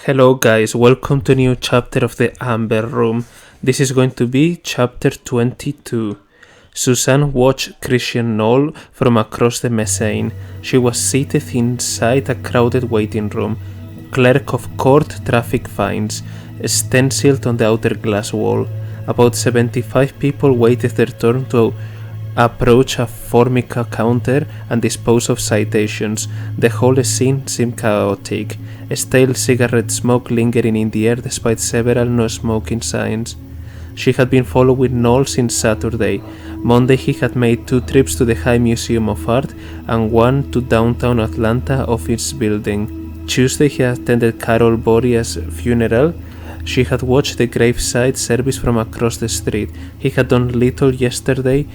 Hello guys, welcome to a new chapter of the Amber Room. This is going to be chapter 22. Suzanne watched Christian Knoll from across the mezzanine. She was seated inside a crowded waiting room. Clerk of court traffic fines, stenciled on the outer glass wall. About 75 people waited their turn to approach a Formica counter and dispose of citations. The whole scene seemed chaotic, stale cigarette smoke lingering in the air despite several no smoking signs. She had been following Knoll since Saturday. Monday he had made 2 trips to the High Museum of Art and 1 to downtown Atlanta office building. Tuesday he attended Carol Boria's funeral. She had watched the graveside service from across the street. He had done little yesterday,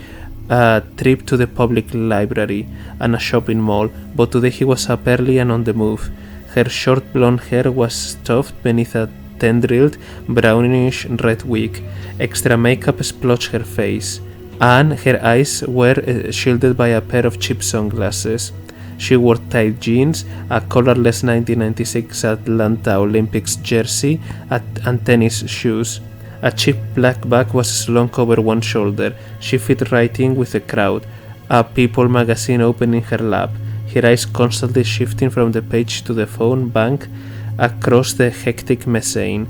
a trip to the public library and a shopping mall, but today he was up early and on the move. Her short blonde hair was stuffed beneath a tendrilled, brownish red wig. Extra makeup splotched her face, and her eyes were shielded by a pair of cheap sunglasses. She wore tight jeans, a colorless 1996 Atlanta Olympics jersey, and tennis shoes. A cheap black bag was slung over one shoulder. She fit right in with the crowd, a People magazine open in her lap, her eyes constantly shifting from the page to the phone bank across the hectic mezzanine.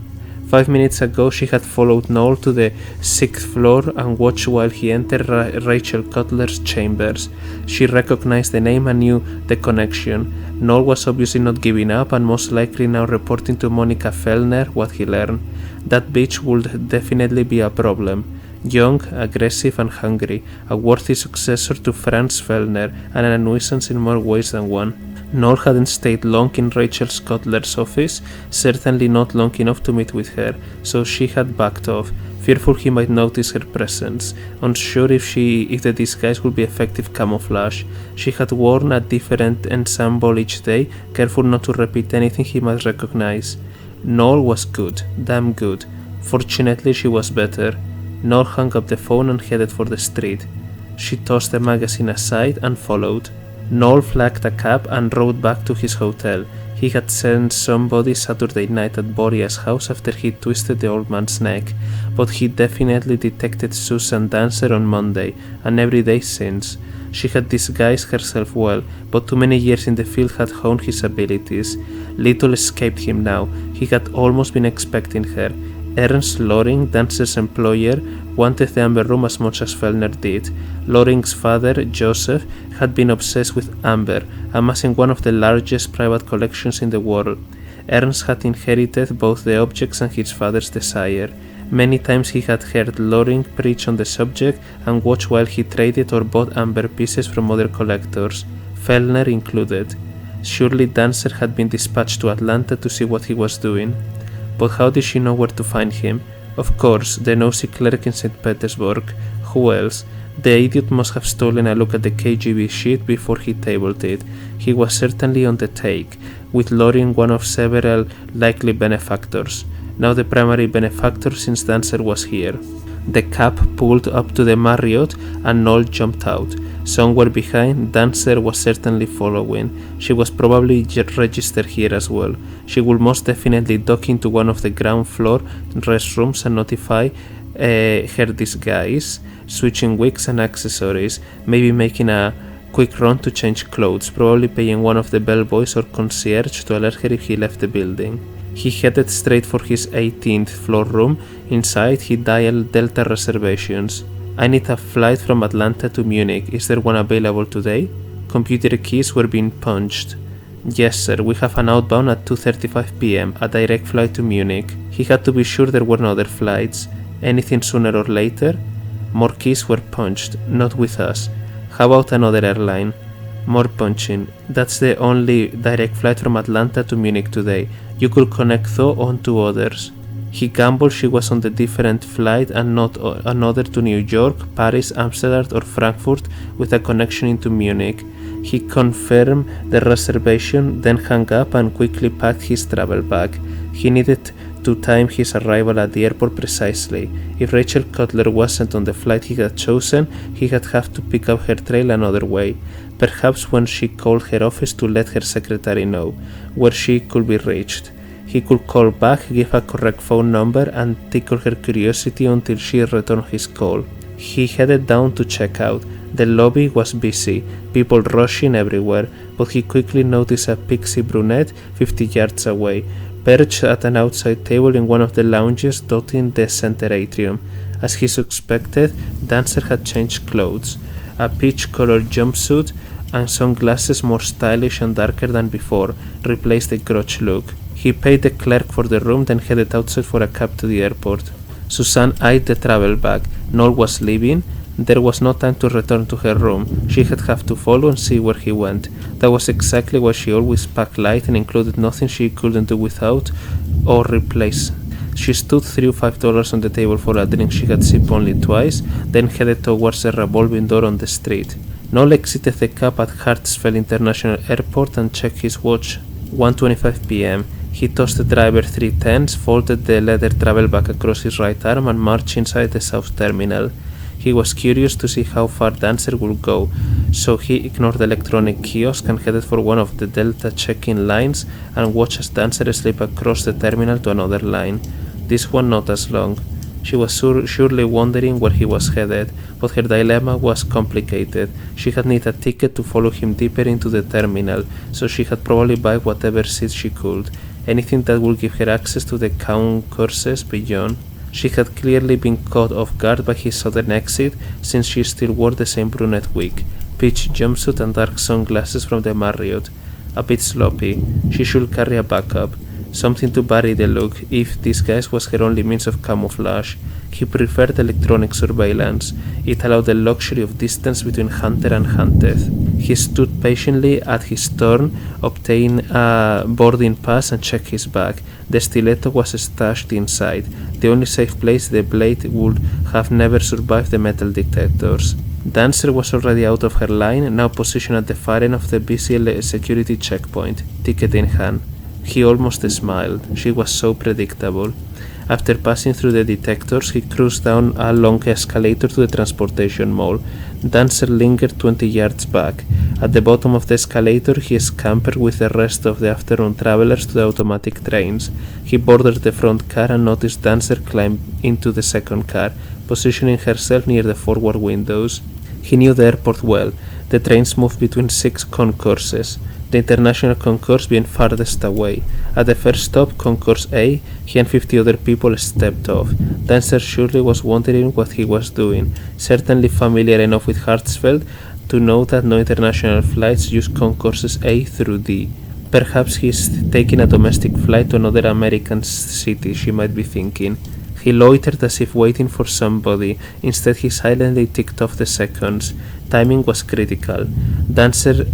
5 minutes ago she had followed Knoll to the 6th floor and watched while he entered Rachel Cutler's chambers. She recognized the name and knew the connection. Knoll was obviously not giving up and most likely now reporting to Monica Fellner what he learned. That bitch would definitely be a problem. Young, aggressive and hungry, a worthy successor to Franz Fellner and a nuisance in more ways than one. Knoll hadn't stayed long in Rachel Cutler's office, certainly not long enough to meet with her, so she had backed off, fearful he might notice her presence, unsure if the disguise would be effective camouflage. She had worn a different ensemble each day, careful not to repeat anything he might recognize. Knoll was good, damn good. Fortunately she was better. Knoll hung up the phone and headed for the street. She tossed the magazine aside and followed. Knoll flagged a cab and rode back to his hotel. He had sent somebody Saturday night at Boria's house after he twisted the old man's neck, but he definitely detected Susan Dancer on Monday, and every day since. She had disguised herself well, but too many years in the field had honed his abilities. Little escaped him now. He had almost been expecting her. Ernst Loring, Dancer's employer, wanted the Amber Room as much as Fellner did. Loring's father, Joseph, had been obsessed with amber, amassing one of the largest private collections in the world. Ernst had inherited both the objects and his father's desire. Many times he had heard Loring preach on the subject and watched while he traded or bought amber pieces from other collectors, Fellner included. Surely Dancer had been dispatched to Atlanta to see what he was doing. But how did she know where to find him? Of course, the nosy clerk in St. Petersburg. Who else? The idiot must have stolen a look at the KGB sheet before he tabled it. He was certainly on the take, with Loring one of several likely benefactors. Now the primary benefactor since Dancer was here. The cab pulled up to the Marriott and Knoll jumped out. Somewhere behind, Dancer was certainly following. She was probably registered here as well. She would most definitely duck into one of the ground floor restrooms and notify her disguise, switching wigs and accessories, maybe making a quick run to change clothes, probably paying one of the bellboys or concierge to alert her if he left the building. He headed straight for his 18th floor room. Inside, he dialed Delta reservations. I need a flight from Atlanta to Munich. Is there one available today? Computer keys were being punched. Yes, sir, we have an outbound at 2:35 p.m., a direct flight to Munich. He had to be sure there were no other flights. Anything sooner or later? More keys were punched. Not with us. How about another airline? More punching. That's the only direct flight from Atlanta to Munich today. You could connect though on 2 others. He gambled she was on the different flight and not another to New York, Paris, Amsterdam or Frankfurt with a connection into Munich. He confirmed the reservation, then hung up and quickly packed his travel bag. He needed to time his arrival at the airport precisely. If Rachel Cutler wasn't on the flight he had chosen, he had have to pick up her trail another way. Perhaps when she called her office to let her secretary know where she could be reached. He could call back, give a correct phone number, and tickle her curiosity until she returned his call. He headed down to check out. The lobby was busy, people rushing everywhere, but he quickly noticed a pixie brunette 50 yards away, perched at an outside table in one of the lounges dotting the center atrium. As he suspected, Dancer had changed clothes, a peach-colored jumpsuit and sunglasses more stylish and darker than before replaced the grudge look. He paid the clerk for the room, then headed outside for a cab to the airport. Suzanne eyed the travel bag. Noel was leaving. There was no time to return to her room. She had have to follow and see where he went. That was exactly why she always packed light and included nothing she couldn't do without or replace. She stood, threw $5 on the table for a drink she had sipped only twice, then headed towards a revolving door on the street. Noel exited the cab at Hartsfield International Airport and checked his watch. 1:25 p.m. He tossed the driver 3 tens, folded the leather travel bag across his right arm, and marched inside the South Terminal. He was curious to see how far Dancer would go, so he ignored the electronic kiosk and headed for one of the Delta check-in lines and watched as Dancer slip across the terminal to another line. This one not as long. She was surely wondering where he was headed, but her dilemma was complicated. She had needed a ticket to follow him deeper into the terminal, so she had probably bought whatever seat she could, anything that would give her access to the concourses beyond. She had clearly been caught off guard by his sudden exit, since she still wore the same brunette wig, peach jumpsuit and dark sunglasses from the Marriott. A bit sloppy. She should carry a backup. Something to vary the look, if disguise was her only means of camouflage. He preferred electronic surveillance. It allowed the luxury of distance between hunter and hunted. He stood patiently at his turn, obtained a boarding pass and checked his bag. The stiletto was stashed inside, the only safe place the blade would have never survived the metal detectors. Dancer was already out of her line, now positioned at the far end of the busy security checkpoint, ticket in hand. He almost smiled. She was so predictable. After passing through the detectors, he cruised down a long escalator to the transportation mall. Dancer lingered 20 yards back. At the bottom of the escalator, he scampered with the rest of the afternoon travelers to the automatic trains. He boarded the front car and noticed Dancer climb into the second car, positioning herself near the forward windows. He knew the airport well. The trains moved between 6 concourses, the international concourse being farthest away. At the first stop, Concourse A, he and 50 other people stepped off. Dancer surely was wondering what he was doing, certainly familiar enough with Hartsfield to know that no international flights use concourses A through D. Perhaps he's taking a domestic flight to another American city, she might be thinking. He loitered as if waiting for somebody. Instead, he silently ticked off the seconds. Timing was critical. Dancer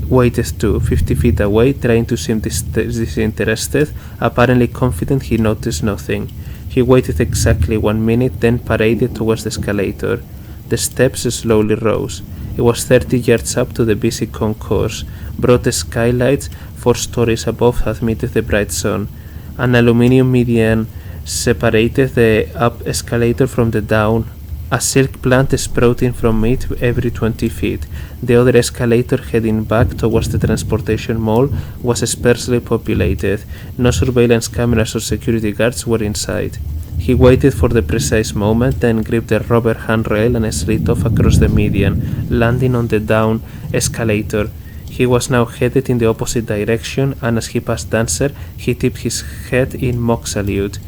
waited too, 50 feet away, trying to seem disinterested, apparently confident he noticed nothing. He waited exactly 1 minute, then paraded towards the escalator. The steps slowly rose. It was 30 yards up to the busy concourse. Broad skylights 4 stories above admitted the bright sun. An aluminium median separated the up escalator from the down. A silk plant sprouting from it every 20 feet. The other escalator heading back towards the transportation mall was sparsely populated. No surveillance cameras or security guards were inside. He waited for the precise moment, then gripped the rubber handrail and slid off across the median, landing on the down escalator. He was now headed in the opposite direction, and as he passed Dancer, he tipped his head in mock salute.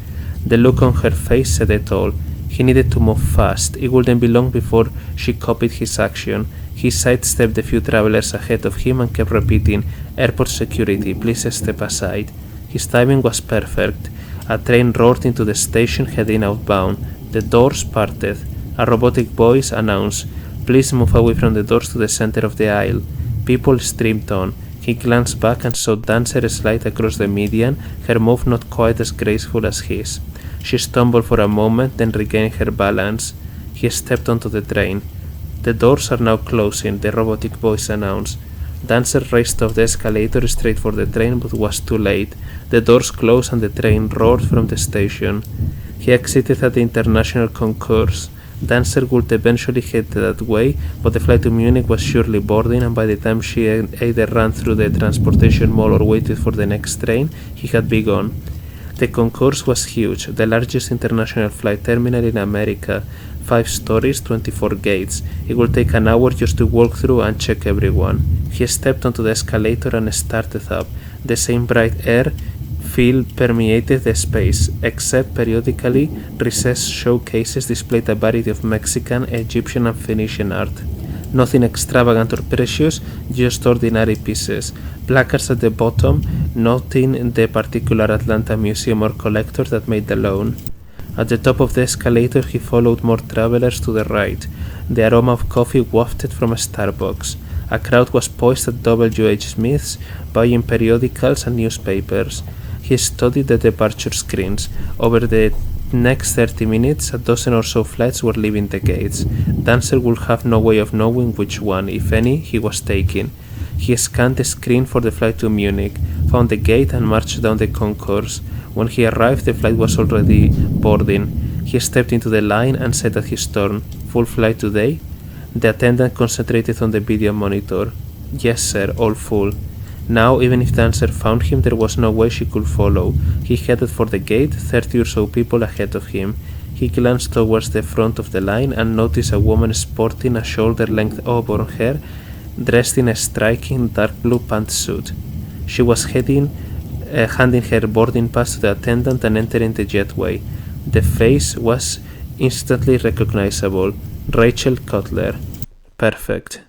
The look on her face said it all. He needed to move fast. It wouldn't be long before she copied his action. He sidestepped the few travelers ahead of him and kept repeating, "Airport security, please step aside." His timing was perfect. A train roared into the station heading outbound. The doors parted. A robotic voice announced, "Please move away from the doors to the center of the aisle." People streamed on. He glanced back and saw Dancer slide across the median, her move not quite as graceful as his. She stumbled for a moment, then regained her balance. He stepped onto the train. "The doors are now closing," the robotic voice announced. Dancer raced off the escalator straight for the train, but was too late. The doors closed and the train roared from the station. He exited at the international concourse. Dancer would eventually head that way, but the flight to Munich was surely boarding, and by the time she either ran through the transportation mall or waited for the next train, he had begun. The concourse was huge, the largest international flight terminal in America. 5 stories, 24 gates. It will take an hour just to walk through and check everyone. He stepped onto the escalator and started up. The same bright air feel permeated the space, except periodically recessed showcases displayed a variety of Mexican, Egyptian and Phoenician art. Nothing extravagant or precious, just ordinary pieces. Placards at the bottom noting the particular Atlanta museum or collector that made the loan. At the top of the escalator he followed more travelers to the right. The aroma of coffee wafted from a Starbucks. A crowd was poised at W.H. Smith's, buying periodicals and newspapers. He studied the departure screens. Over the next 30 minutes, a dozen or so flights were leaving the gates. Dancer would have no way of knowing which one, if any, he was taking. He scanned the screen for the flight to Munich, found the gate and marched down the concourse. When he arrived, the flight was already boarding. He stepped into the line and said at his turn, "Full flight today?" The attendant concentrated on the video monitor. "Yes, sir, all full." Now, even if Dancer found him, there was no way she could follow. He headed for the gate, 30 or so people ahead of him. He glanced towards the front of the line and noticed a woman sporting a shoulder-length auburn hair, dressed in a striking dark blue pantsuit. She was handing her boarding pass to the attendant and entering the jetway. The face was instantly recognizable. Rachel Cutler. Perfect.